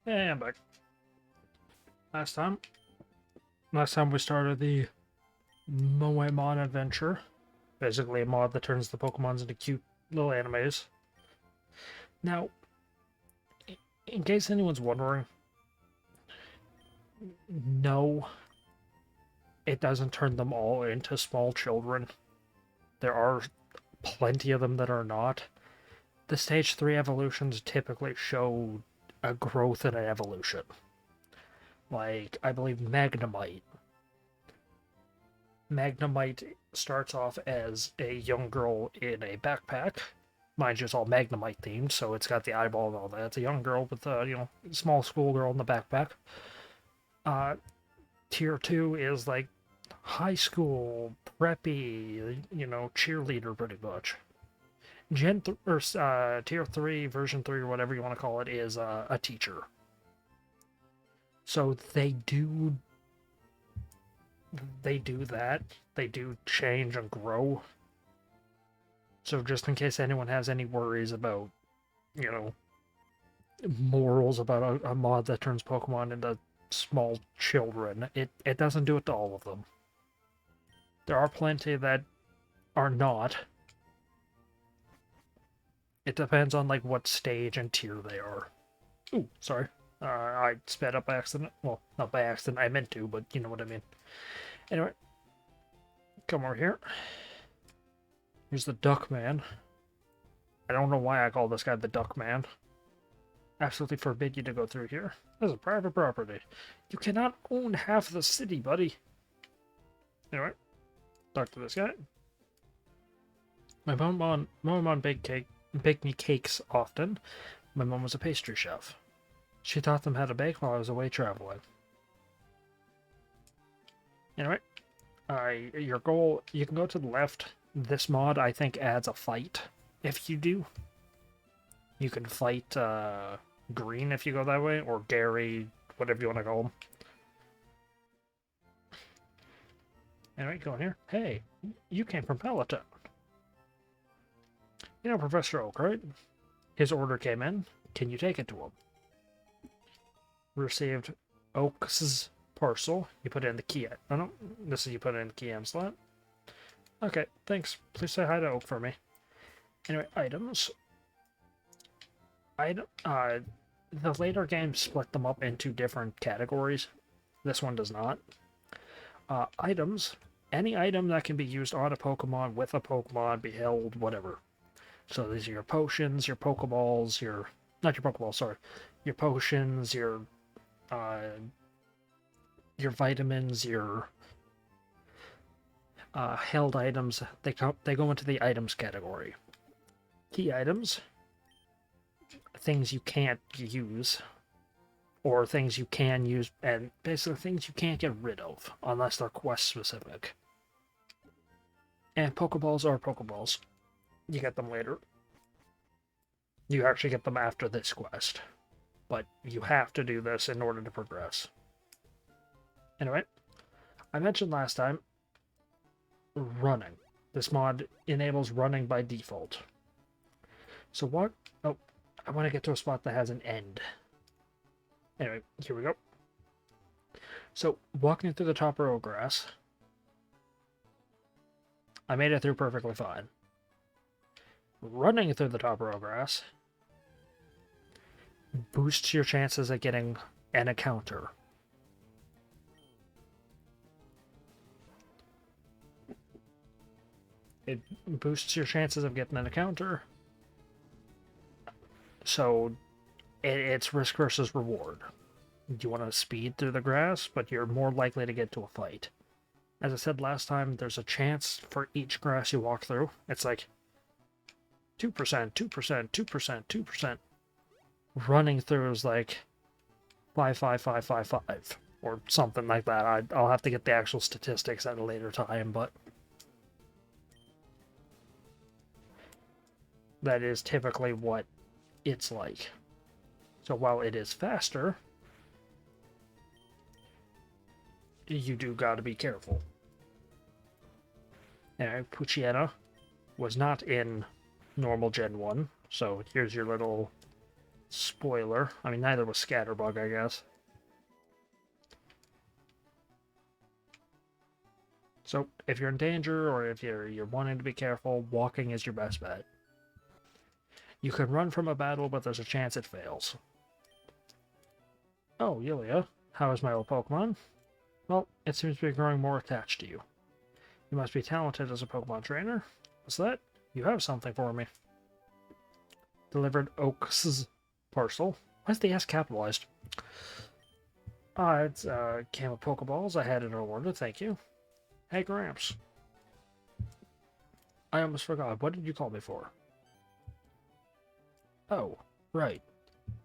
Hey, I'm back. Last time, last time we started the Moemon adventure. Basically a mod that turns the Pokemons into cute little animes. Now, in case anyone's wondering, no, it doesn't turn them all into small children. There are plenty of them that are not. The Stage 3 evolutions typically show a growth and an evolution. Like, I believe Magnemite. Magnemite starts off as a young girl in a backpack. Mind you, it's all Magnemite themed, so it's got the eyeball and all that. It's a young girl with a, small schoolgirl in the backpack. Uh, Tier 2 is like high school, preppy, cheerleader pretty much. Tier 3, version 3, or whatever you want to call it, is a teacher. So they do that. They do change and grow. So just in case anyone has any worries about, morals about a mod that turns Pokemon into small children, it doesn't do it to all of them. There are plenty that are not. It depends on like what stage and tier they are. Ooh, sorry. I sped up by accident. Well, not by accident, I meant to, but you know what I mean. Anyway, come over here. Here's the Duck Man. I don't know why I call this guy the Duck Man. Absolutely forbid you to go through here. This is private property. You cannot own half the city, buddy. Anyway, talk to this guy. My mom baked me cakes often. My mom was a pastry chef. She taught them how to bake while I was away traveling. Anyway, your goal, you can go to the left. This mod, I think, adds a fight. If you do, you can fight Green if you go that way, or Gary, whatever you want to call him. Anyway, go in here. Hey, you came from Peloton. You know Professor Oak, right? His order came in. Can you take it to him? Received Oak's parcel. You put it in the key. Oh no, this is you put it in the key slot. Okay, thanks. Please say hi to Oak for me. Anyway, items. The later games split them up into different categories. This one does not. Items. Any item that can be used on a Pokemon, with a Pokemon, be held, whatever. So these are your potions, your Pokeballs, not your Pokeballs, sorry. Your potions, your vitamins, your held items. They go into the items category. Key items. Things you can't use, or things you can use, and basically things you can't get rid of unless they're quest specific. And Pokeballs are Pokeballs. You get them later. You actually get them after this quest, but you have to do this in order to progress. Anyway, I mentioned last time running. This mod enables running by default. So what? Oh, I want to get to a spot that has an end. Anyway, here we go. So, walking through the top row of grass, I made it through perfectly fine. Running through the top row of grass boosts your chances of getting an encounter. It boosts your chances of getting an encounter. So, it's risk versus reward. You want to speed through the grass, but you're more likely to get to a fight. As I said last time, there's a chance for each grass you walk through. It's like 2%, 2%, 2%, 2%. Running through is like 5, 5, 5, 5, 5, or something like that. I'll have to get the actual statistics at a later time, but that is typically what it's like. So while it is faster, you do gotta be careful. Anyway, Poochyena was not in normal Gen 1, so here's your little Spoiler. I mean, neither was Scatterbug, I guess. So, if you're in danger or if you're wanting to be careful, walking is your best bet. You can run from a battle, but there's a chance it fails. Oh, Yulia. How is my old Pokemon? Well, it seems to be growing more attached to you. You must be talented as a Pokemon trainer. What's that? You have something for me. Delivered Oak's parcel. Why is the S capitalized? It's a can of Pokeballs. I had it ordered, thank you. Hey, Gramps. I almost forgot. What did you call me for? Oh, right.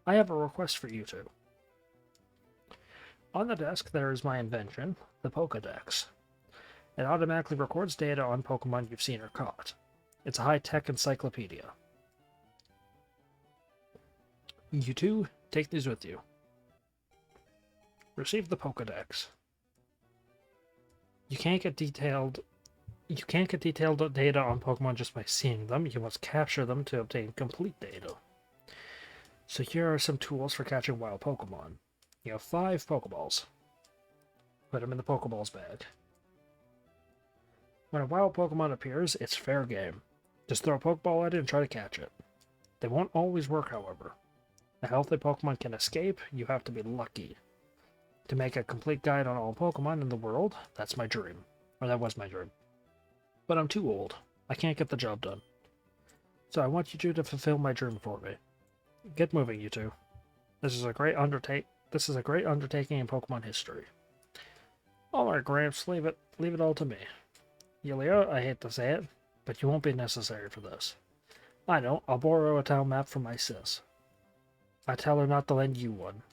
I have a request for you two. On the desk, there is my invention, the Pokedex. It automatically records data on Pokemon you've seen or caught. It's a high-tech encyclopedia. You two, take these with you. Receive the Pokedex. You can't get detailed data on Pokemon just by seeing them. You must capture them to obtain complete data. So here are some tools for catching wild Pokemon. You have 5 Pokeballs. Put them in the Pokeballs bag. When a wild Pokemon appears, it's fair game. Just throw a Pokeball at it and try to catch it. They won't always work, however. A healthy Pokemon can escape. You have to be lucky. To make a complete guide on all Pokemon in the world, that's my dream. Or that was my dream. But I'm too old. I can't get the job done. So I want you two to fulfill my dream for me. Get moving, you two. This is a great undertaking in Pokemon history. Alright, Gramps, leave it all to me. Yulia, I hate to say it, but you won't be necessary for this. I know, I'll borrow a town map from my sis. I tell her not to lend you one.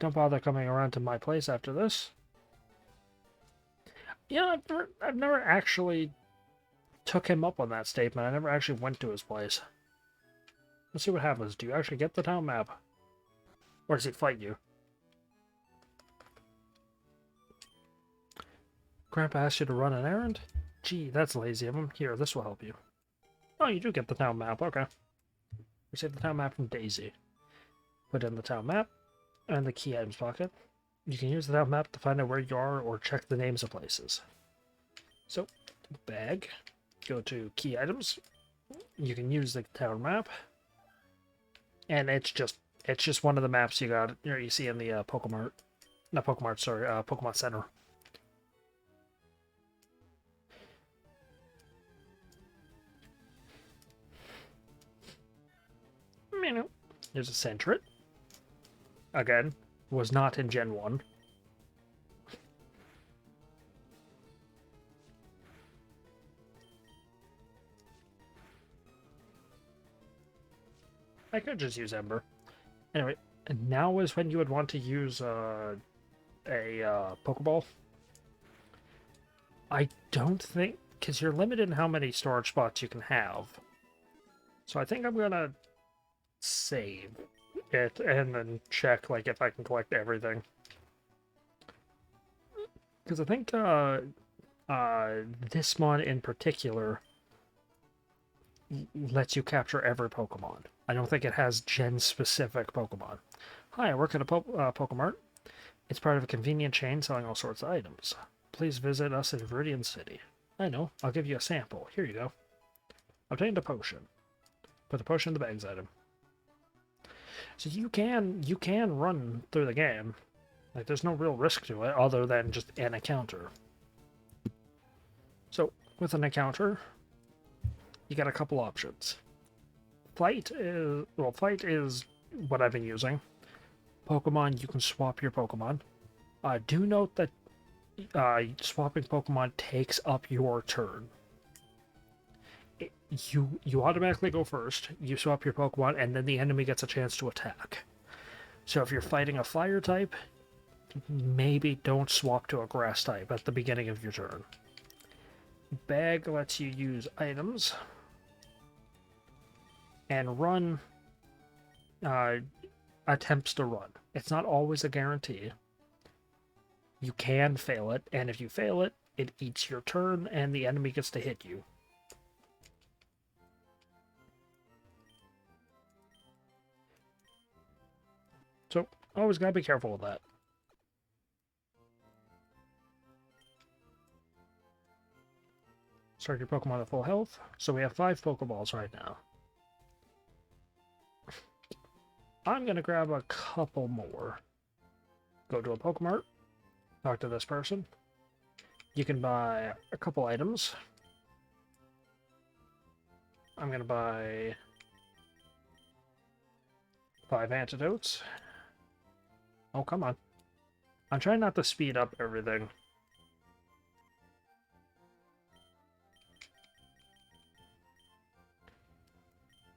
Don't bother coming around to my place after this. Yeah, I've never actually took him up on that statement. I never actually went to his place. Let's see what happens. Do you actually get the town map? Or does he fight you? Grandpa asked you to run an errand? Gee, that's lazy of him. Here, this will help you. Oh, you do get the town map. Okay. Receive the town map from Daisy. Put in the town map and the key items pocket. You can use the town map to find out where you are or check the names of places. So, bag. Go to key items. You can use the town map. And it's just one of the maps you see in the Pokemart. Not Pokemart, sorry, Pokemon Center. There's a Sentret. Again, was not in Gen 1. I could just use Ember. Anyway, now is when you would want to use a Pokeball. I don't think, because you're limited in how many storage spots you can have. So I think I'm gonna save it and then check like if I can collect everything. Because I think this mod in particular lets you capture every Pokemon. I don't think it has gen-specific Pokemon. Hi, I work at a Pokemart. It's part of a convenient chain selling all sorts of items. Please visit us in Viridian City. I know, I'll give you a sample. Here you go. Obtained a potion. Put the potion in the bags item. So you can run through the game. Like, there's no real risk to it other than just an encounter. So, with an encounter, you got a couple options. Fight is what I've been using. Pokemon, you can swap your Pokemon. Do note that swapping Pokemon takes up your turn. You automatically go first, you swap your Pokemon, and then the enemy gets a chance to attack. So if you're fighting a fire type, maybe don't swap to a grass type at the beginning of your turn. Bag lets you use items. And run attempts to run. It's not always a guarantee. You can fail it, and if you fail it, it eats your turn, and the enemy gets to hit you. So, always gotta be careful with that. Start your Pokemon at full health. So we have 5 Pokeballs right now. I'm gonna grab a couple more. Go to a Pokemart. Talk to this person. You can buy a couple items. I'm gonna buy 5 antidotes. Oh, come on. I'm trying not to speed up everything.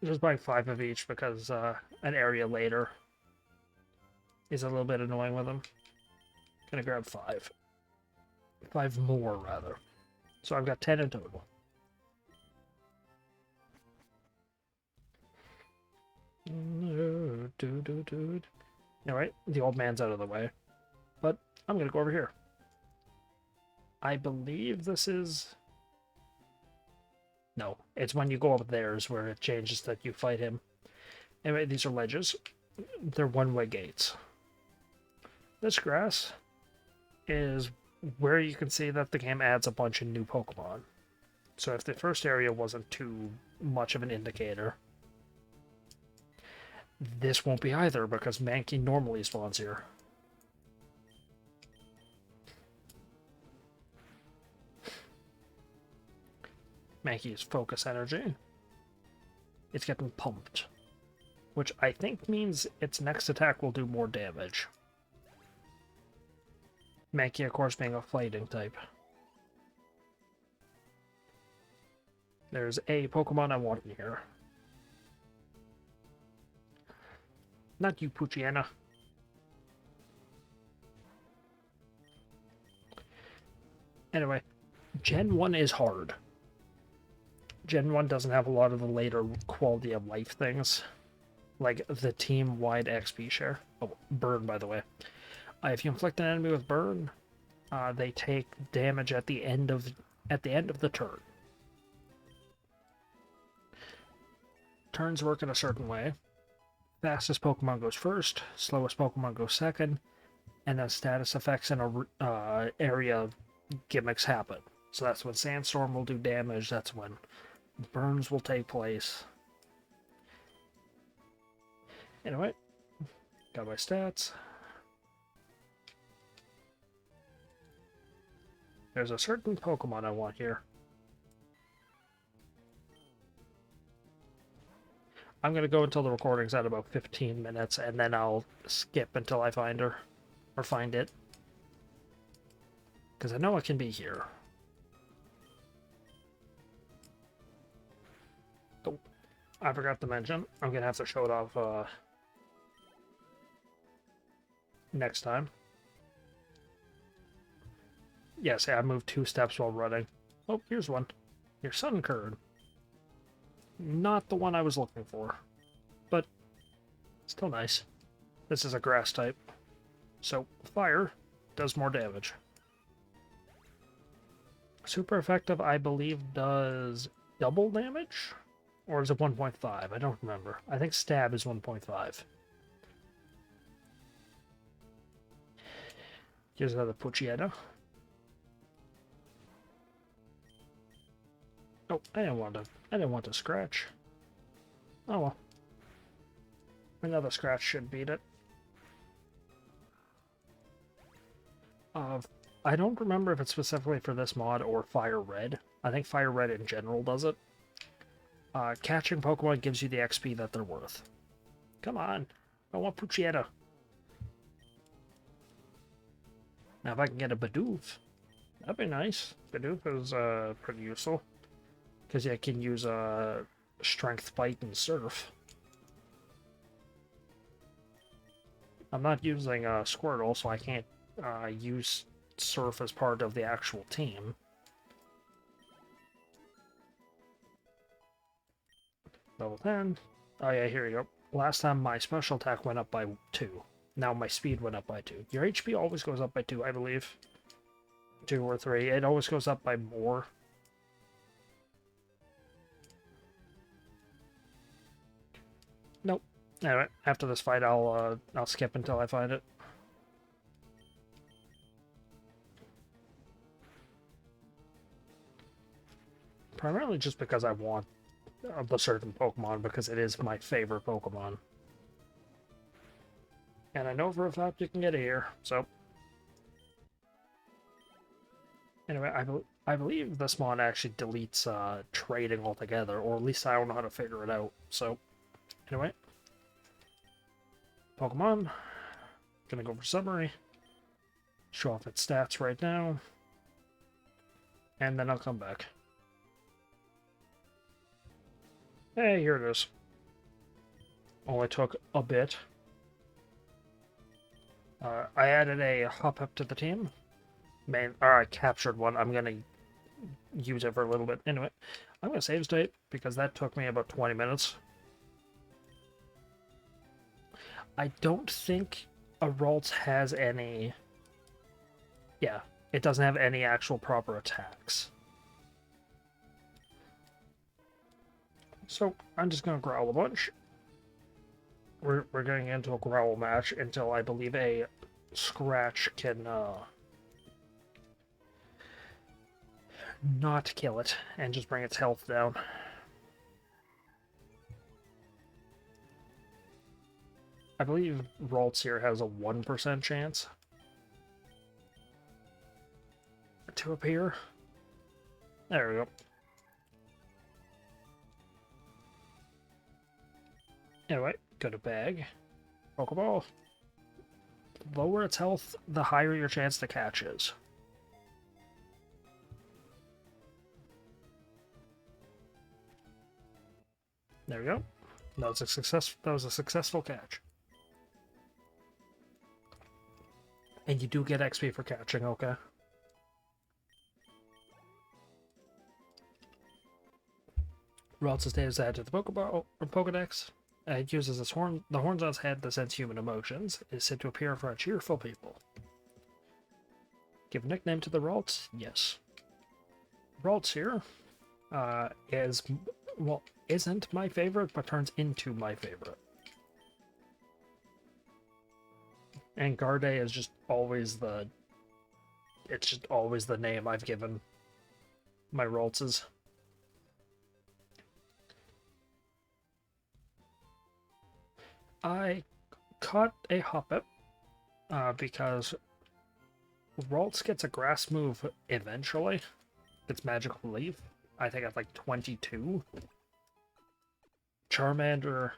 Just buy 5 of each because an area later is a little bit annoying with them. Gonna grab 5. 5 more, rather. So I've got 10 in total. Alright, the old man's out of the way. But I'm gonna go over here. I believe this is... No, it's when you go up there is where it changes that you fight him. Anyway, these are ledges. They're one-way gates. This grass is where you can see that the game adds a bunch of new Pokemon. So if the first area wasn't too much of an indicator, this won't be either, because Mankey normally spawns here. Mankey's focus energy. It's getting pumped, which I think means its next attack will do more damage. Mankey, of course, being a fighting type. There's a Pokemon I want in here. Not you, Poochyena. Anyway, Gen 1 is hard. Gen 1 doesn't have a lot of the later quality of life things, like the team-wide XP share. Oh, burn, by the way. If you inflict an enemy with burn, they take damage at the end of the turn. Turns work in a certain way. Fastest Pokemon goes first, slowest Pokemon goes second, and then status effects in a area gimmicks happen. So that's when Sandstorm will do damage, that's when burns will take place. Anyway, got my stats. There's a certain Pokemon I want here. I'm going to go until the recording's at about 15 minutes, and then I'll skip until I find her. Or find it. Because I know it can be here. Oh, I forgot to mention, I'm going to have to show it off next time. Yes, I moved 2 steps while running. Oh, here's one. Your Sunkern. Not the one I was looking for, but still nice. This is a grass type, so fire does more damage. Super effective, I believe, does double damage? Or is it 1.5? I don't remember. I think stab is 1.5. Here's another Poochyena. Oh, I didn't want to scratch. Oh well. Another scratch should beat it. I don't remember if it's specifically for this mod or Fire Red. I think Fire Red in general does it. Catching Pokemon gives you the XP that they're worth. Come on. I want Poochyena. Now if I can get a Bidoof, that'd be nice. Bidoof is pretty useful. Because I can use Strength, Bite, and Surf. I'm not using Squirtle, so I can't use Surf as part of the actual team. Level 10. Oh yeah, here you go. Last time my special attack went up by 2. Now my speed went up by 2. Your HP always goes up by 2, I believe. 2 or 3. It always goes up by more. Nope. Anyway, after this fight, I'll skip until I find it. Primarily just because I want the certain Pokemon, because it is my favorite Pokemon. And I know for a fact you can get it here, so... Anyway, I believe this mod actually deletes trading altogether, or at least I don't know how to figure it out, so... Anyway. Pokemon. Gonna go for summary. Show off its stats right now. And then I'll come back. Hey, here it is. Only took a bit. I added a hop-up to the team. I captured one. I'm gonna use it for a little bit. Anyway, I'm gonna save state because that took me about 20 minutes. I don't think a Ralts has any... Yeah, it doesn't have any actual proper attacks. So, I'm just gonna growl a bunch. We're getting into a growl match until I believe a scratch can not kill it and just bring its health down. I believe Ralts here has a 1% chance to appear. There we go. Anyway, go to bag. Pokeball. The lower its health, the higher your chance to catch is. There we go. That was a successful catch. And you do get XP for catching, okay? Ralts' data is added to the Pokeball or Pokedex. It uses its horn. The horns on its head that sense human emotions. It is said to appear for cheerful people. Give a nickname to the Ralts? Yes. Ralts here isn't my favorite, but turns into my favorite. And Garde is just always the... It's just always the name I've given my Raltses. I caught a Hoppip because Ralts gets a grass move eventually. It's Magical Leaf. I think at like 22. Charmander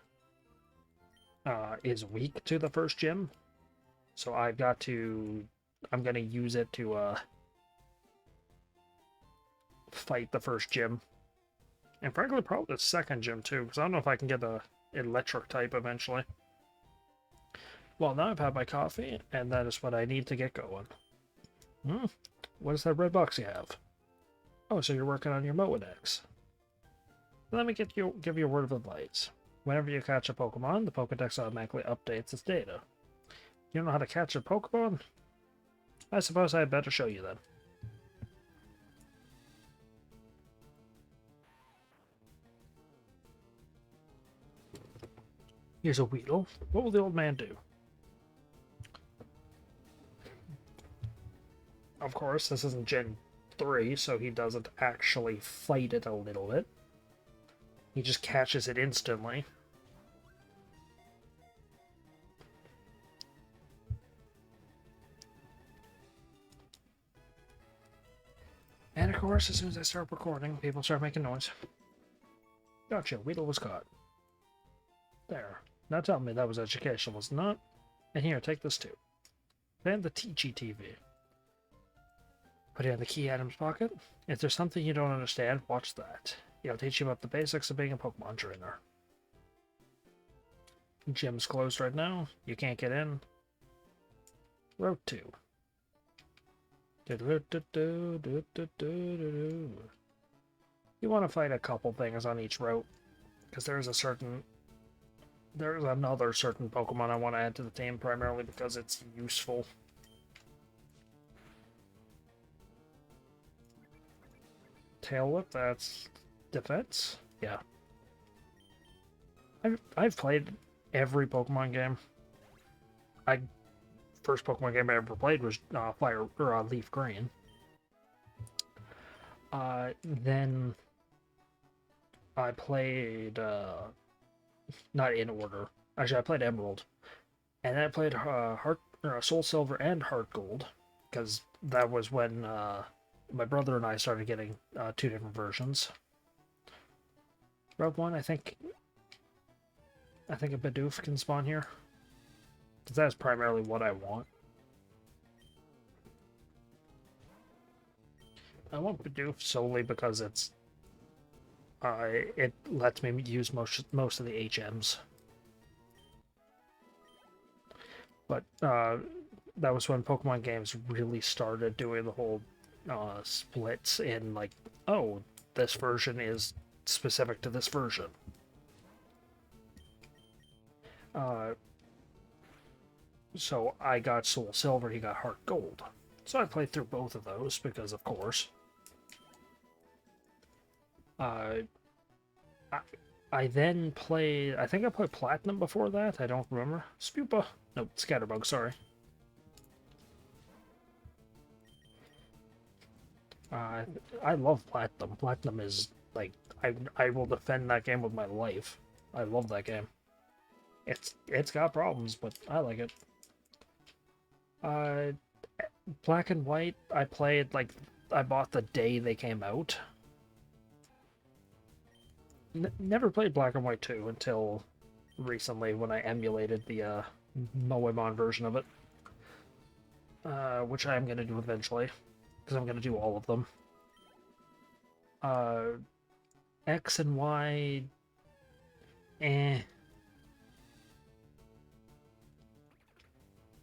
is weak to the first gym. So I'm gonna use it to fight the first gym. And frankly, probably the second gym too, because I don't know if I can get a electric type eventually. Well, now I've had my coffee, and that is what I need to get going. What is that red box you have? Oh, so you're working on your Moedex. Let me give you a word of advice. Whenever you catch a Pokemon, the Pokedex automatically updates its data. You don't know how to catch a Pokemon? I suppose I had better show you then. Here's a Weedle. What will the old man do? Of course, this isn't Gen 3, so he doesn't actually fight it a little bit. He just catches it instantly. And of course, as soon as I start recording, people start making noise. Gotcha, Weedle was caught. There. Now tell me that was educational, was it not? And here, take this too. Then the Teachy TV. Put it in the key items pocket. If there's something you don't understand, watch that. It'll teach you about the basics of being a Pokemon trainer. Gym's closed right now. You can't get in. Route 2. You want to fight a couple things on each route, because there's another certain Pokemon I want to add to the team, primarily because it's useful. Tail Whip, that's defense? Yeah. I've played every Pokemon game. I First Pokemon game I ever played was Fire or Leaf Green. Then I played not in order. Actually, I played Emerald, and then I played Soul Silver and Heart Gold, because that was when my brother and I started getting two different versions. Rogue One, I think a Bidoof can spawn here, because that's primarily what I want. I want Bidoof solely because it lets me use most of the HMs. But that was when Pokemon games really started doing the whole splits in, like, oh, this version is specific to this version. So I got Soul Silver, he got Heart Gold. So I played through both of those because, of course. I then played, I think I played Platinum before that, I don't remember. Spupa? Nope, Scatterbug, sorry. I love Platinum. Platinum is, like, I will defend that game with my life. I love that game. It's got problems, but I like it. Black and White, I played, like, I bought the day they came out. Never played Black and White 2 until recently when I emulated the Moemon version of it. Which I am going to do eventually, because I'm going to do all of them. X and Y... eh.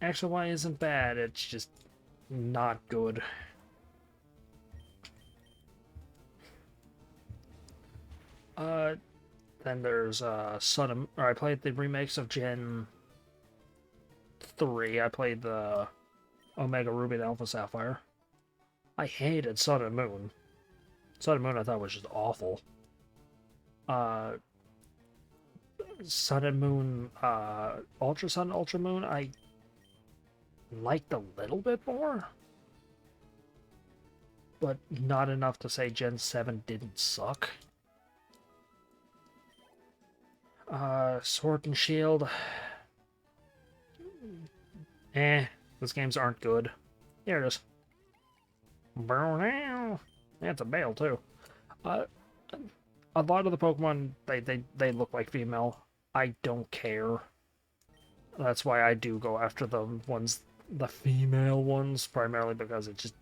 X and Y isn't bad, it's just not good. Then there's I played the remakes of Gen 3. I played the Omega Ruby and Alpha Sapphire. I hated Sun and Moon. Sun and Moon I thought was just awful. Sun and Moon, Ultra Sun, Ultra Moon, I liked a little bit more. But not enough to say Gen 7 didn't suck. Sword and Shield. Those games aren't good. Here it is. Yeah, it's a male too. A lot of the Pokemon, they look like female. I don't care. That's why I do go after the female ones, primarily because it's just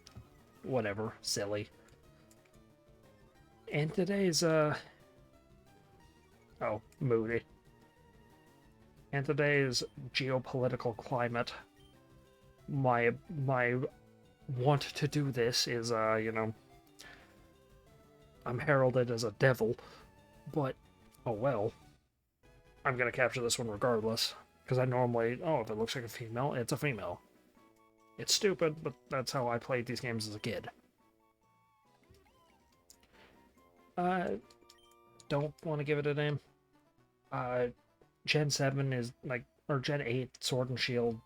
whatever, silly. And today's moody. And today's geopolitical climate. My want to do this is, I'm heralded as a devil, but, oh well. I'm gonna capture this one regardless, because I normally, if it looks like a female, it's a female. It's stupid, but that's how I played these games as a kid. Don't want to give it a name. Gen 7 is, like, or Gen 8, Sword and Shield,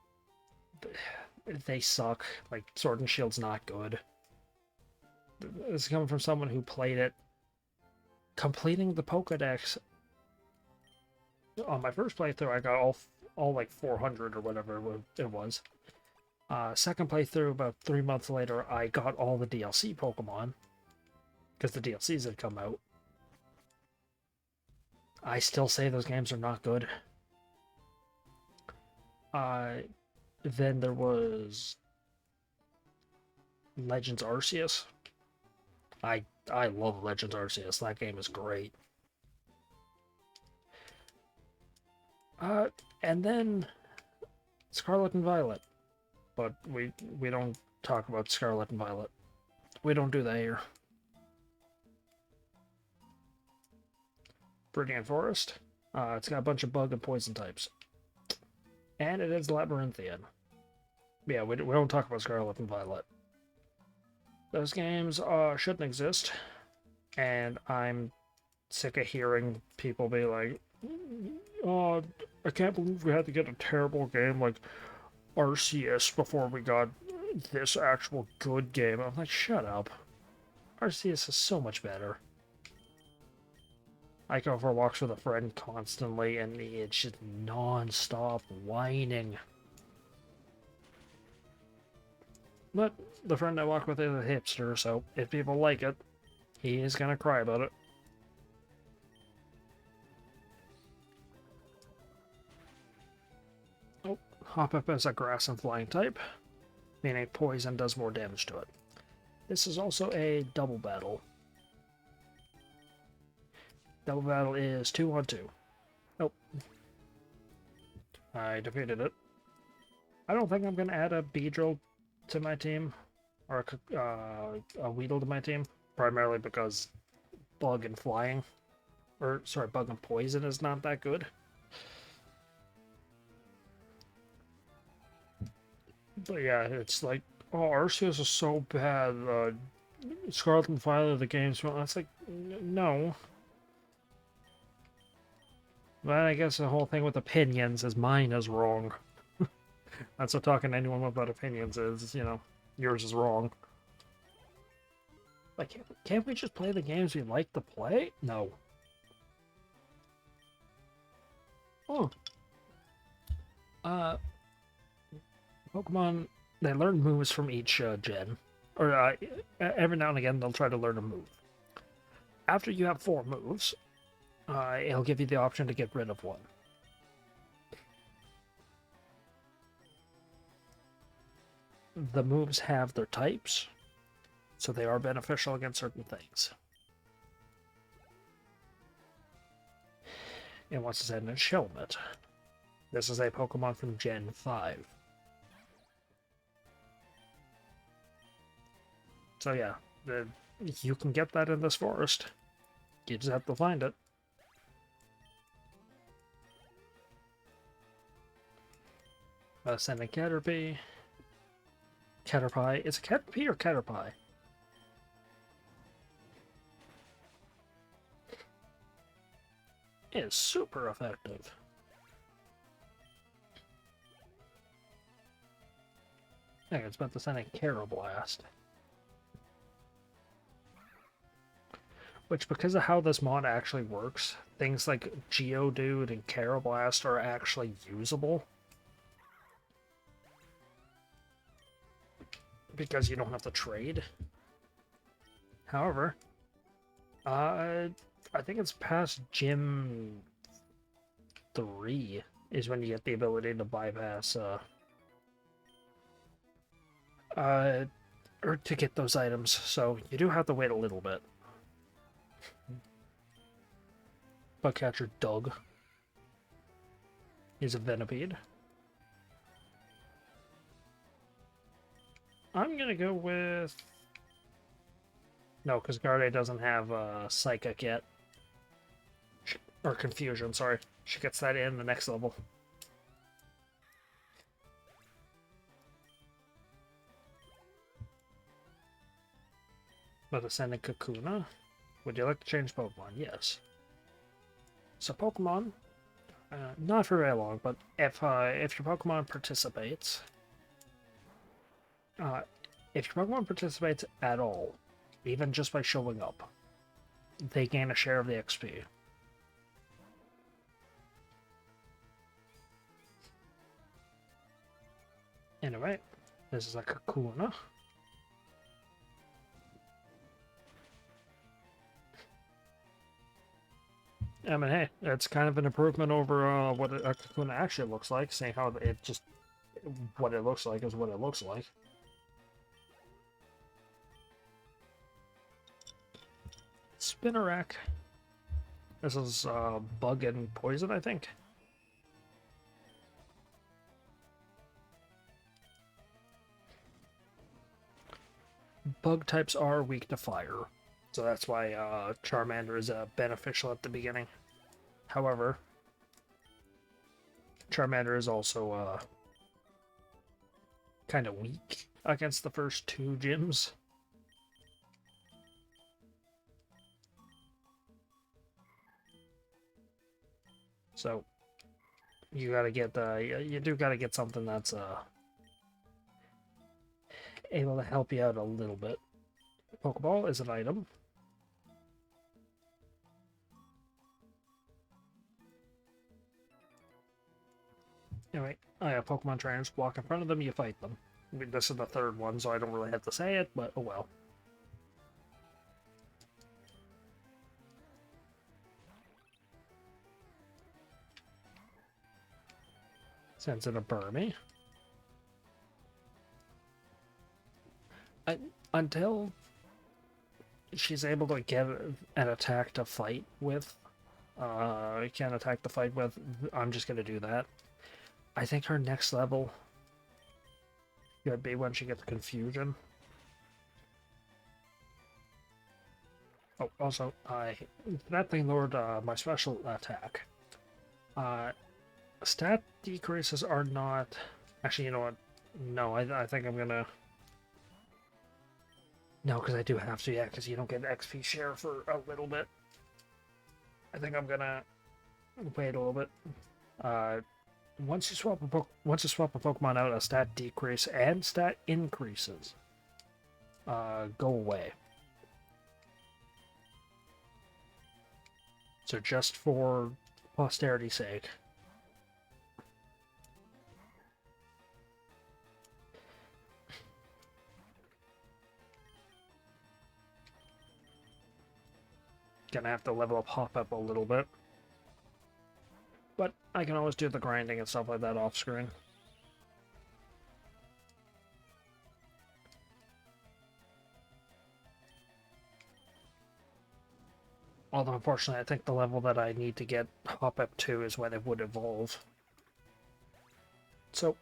they suck. Like, Sword and Shield's not good. This is coming from someone who played it. Completing the Pokedex, on my first playthrough, I got all like 400 or whatever it was. Second playthrough, about 3 months later, I got all the DLC Pokemon, because the DLCs had come out. I still say those games are not good. Then there was Legends Arceus. I love Legends Arceus. That game is great. And then Scarlet and Violet. But we don't talk about Scarlet and Violet. We don't do that here. Viridian Forest. It's got a bunch of bug and poison types. And it is Labyrinthian. Yeah, we don't talk about Scarlet and Violet. Those games shouldn't exist. And I'm sick of hearing people be like, oh, I can't believe we had to get a terrible game like Arceus before we got this actual good game. I'm like, shut up. Arceus is so much better. I go for walks with a friend constantly, and it's just non-stop whining. But the friend I walk with is a hipster, so if people like it, he is gonna cry about it. Oh, Hop-Up is a grass and flying type, meaning poison does more damage to it. This is also a double battle. Double battle is 2-on-2. Oh. I defeated it. I don't think I'm going to add a Beedrill to my team, or a Weedle to my team, primarily because Bug and Flying, or sorry, Bug and Poison is not that good. But yeah, it's like, oh, Arceus is so bad, Scarlet and Violet, the game's wrong. It's like, no. But I guess the whole thing with opinions is mine is wrong. That's what talking to anyone about opinions is, you know, yours is wrong. Like, can't we just play the games we like to play? No. Oh. Pokemon, they learn moves from each gen. Or every now and again, they'll try to learn a move. After you have 4 moves, it'll give you the option to get rid of one. The moves have their types, so they are beneficial against certain things. And once it's in a Shelmet. This is a Pokemon from Gen 5. So yeah, you can get that in this forest. You just have to find it. Sending Caterpie. Caterpie. Is it Caterpie or Caterpie? It is super effective. I think it's about to send a Carablast. Which, because of how this mod actually works, things like Geodude and Carablast are actually usable. Because you don't have to trade. However, I think it's past Gym 3 is when you get the ability to bypass, or to get those items, so you do have to wait a little bit. Bugcatcher Doug is a Venipede. I'm gonna go with... No, because Garde doesn't have Psychic yet. Or Confusion, sorry. She gets that in the next level. But Ascending Kakuna? Would you like to change Pokemon? Yes. So Pokemon, not for very long, but if your Pokemon participates... if your Pokemon participates at all, even just by showing up, they gain a share of the XP. Anyway, this is a Kakuna. I mean, hey, it's kind of an improvement over what a Kakuna actually looks like, seeing how it just... what it looks like is what it looks like. Spinnerack. This is Bug and Poison, I think. Bug types are weak to fire, so that's why Charmander is beneficial at the beginning. However, Charmander is also kind of weak against the first 2 gyms. So, you gotta get you do gotta get something that's able to help you out a little bit. Pokeball is an item. Anyway, I have Pokemon trainers. Walk in front of them, you fight them. I mean, this is the third one, so I don't really have to say it, but oh well. Sends in a Burmy. Until she's able to get an attack to fight with, can attack to fight with, I'm just gonna do that. I think her next level could be when she gets Confusion. Oh, also, that thing lowered my special attack. Stat decreases are not... Actually, you know what? No, I think I'm gonna... No, because I do have to, yeah, because you don't get XP share for a little bit. I think I'm gonna wait a little bit. Once you swap a Pokemon out, a stat decrease and stat increases go away. So just for posterity's sake. Gonna have to level up Hop-Up a little bit. But I can always do the grinding and stuff like that off screen. Although, unfortunately, I think the level that I need to get Hop-Up to is when it would evolve. So,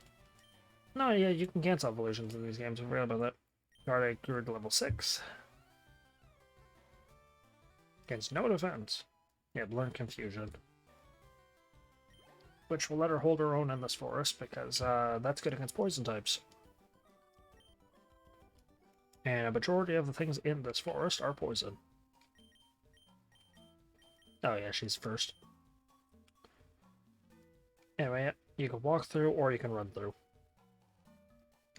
no, yeah, you can cancel evolutions in these games. I forgot about that. Already grew to level 6. Against no defense. Yeah, learn Confusion. Which will let her hold her own in this forest, because that's good against poison types. And a majority of the things in this forest are poison. Oh yeah, she's first. Anyway, you can walk through or you can run through.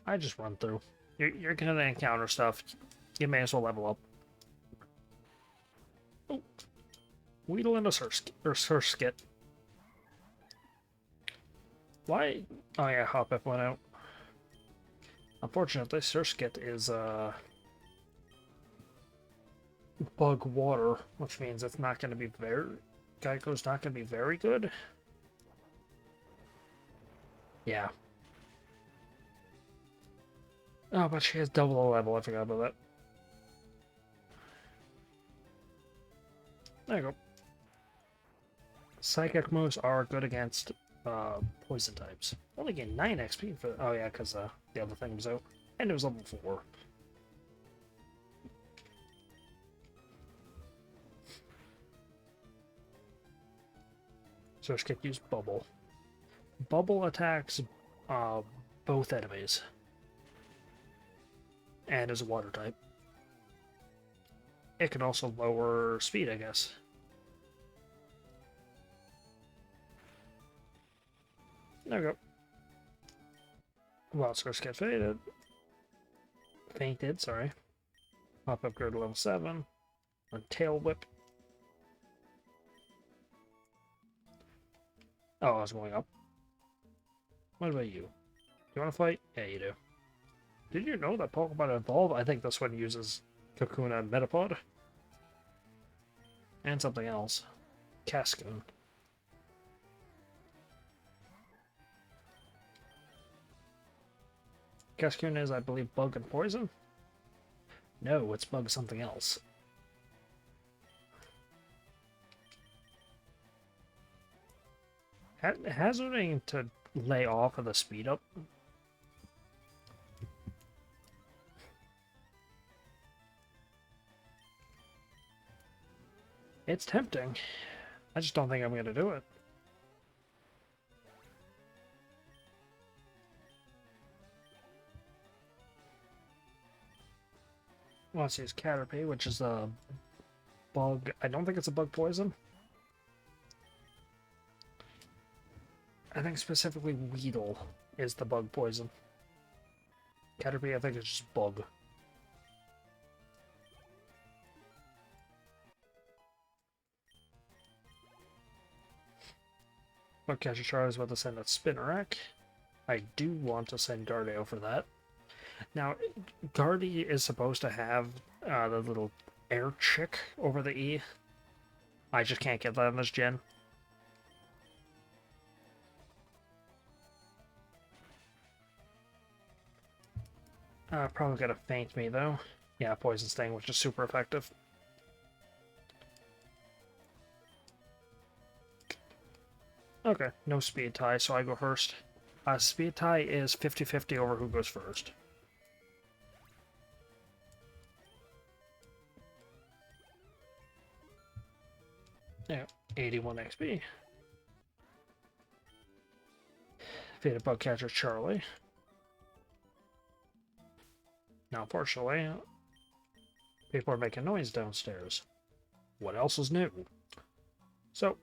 I just run through. You're gonna encounter stuff. You may as well level up. Oh. Weedle and a Surskit. Why? Oh yeah, Hop-Up went out. Unfortunately, Surskit is bug water, which means it's not going to be Geico's not going to be very good. Yeah. Oh, but she has double the level. I forgot about that. There you go. Psychic moves are good against poison types. Only gain 9 XP for... Oh yeah, because the other thing was out. And it was level 4. So she could use Bubble. Bubble attacks both enemies. And is a water type. It can also lower speed, I guess. There we go. Wild Source get faded. Fainted, sorry. Hop-Up go to level 7. Or Tail Whip. Oh, I was going up. What about you? You want to fight? Yeah, you do. Did you know that Pokemon Evolve? I think this one uses Kakuna and Metapod. And something else. Cascoon. Cascoon is, I believe, Bug and Poison? No, it's Bug something else. Hazarding to lay off of the speed up. It's tempting. I just don't think I'm going to do it. Well, let's use Caterpie, which is a bug. I don't think it's a bug poison. I think specifically Weedle is the bug poison. Caterpie, I think it's just bug. But Catcher Charlie is about to send a Spinnerack. I do want to send Gardeo for that. Now, Guardy is supposed to have the little air chick over the E. I just can't get that on this gen. Probably gonna faint me though. Yeah, Poison Sting, which is super effective. Okay, no speed tie, so I go first. Speed tie is 50-50 over who goes first. Yeah, 81 XP. Defeated Bugcatcher Charlie. Now, unfortunately, people are making noise downstairs. What else is new? So,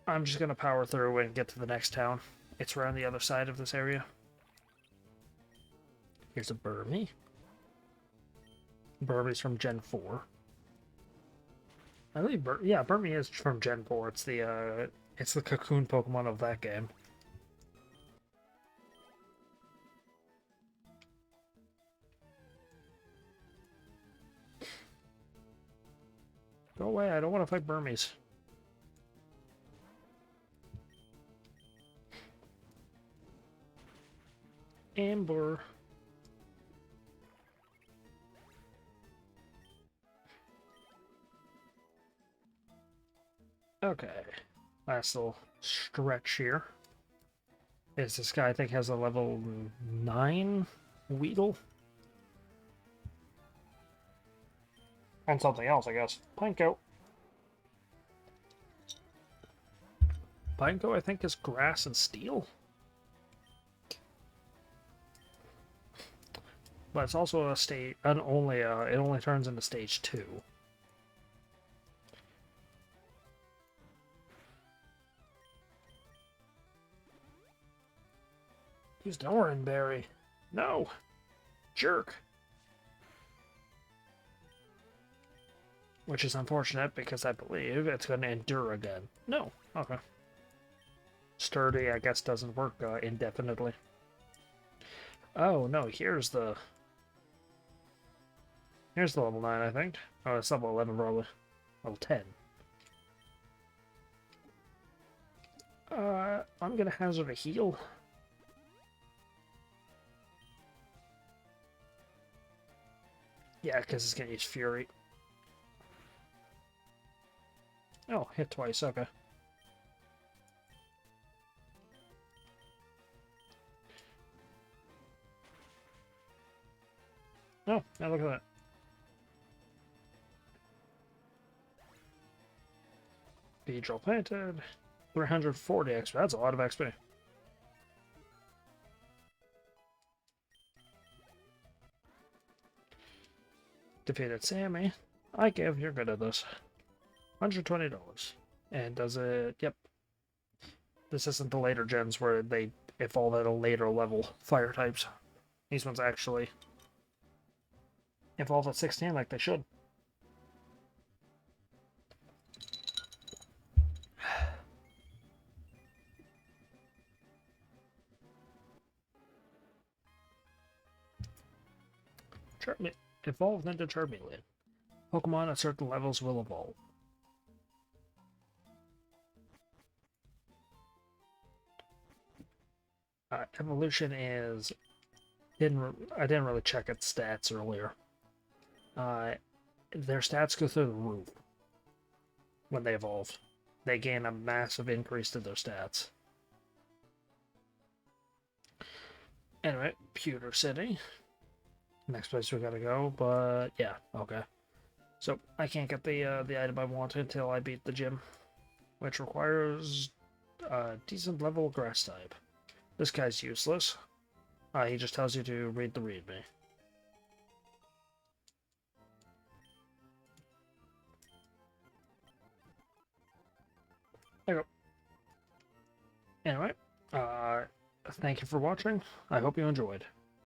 I'm just gonna power through and get to the next town. It's around the other side of this area. Here's a Burmy. Burmy's from Gen 4. I believe Burmy is from Gen 4. It's the cocoon Pokemon of that game. Go away, I don't want to fight Burmese. Amber. Okay. Last little stretch here. Is this guy, I think, has a level 9 Weedle? And something else, I guess. Pineco. Pineco, I think, is grass and steel. But it's also a stage, it only turns into stage 2. Use Doranberry. No! Jerk! Which is unfortunate because I believe it's going to endure again. No. Okay. Sturdy, I guess, doesn't work indefinitely. Oh, no, here's the level 9, I think. Oh, it's level 11, probably. Level 10. I'm gonna hazard a heal. Yeah, because it's gonna use Fury. Oh, hit twice, okay. Oh, now look at that. Beedrill planted. 340 XP. That's a lot of XP. Defeated Sammy. I give, you're good at this. $120. And does it... Yep. This isn't the later gens where they evolve at a later level fire types. These ones actually evolve at 16 like they should. Evolved into Charmeleon. Pokemon at certain levels will evolve. Evolution is... I didn't really check its stats earlier. Their stats go through the roof when they evolve. They gain a massive increase to their stats. Anyway, Pewter City. Next place we gotta go, but yeah, okay. So I can't get the item I want until I beat the gym, which requires a decent level grass type. This guy's useless. He just tells you to read the readme. There you go. Anyway, Thank you for watching. I hope you enjoyed.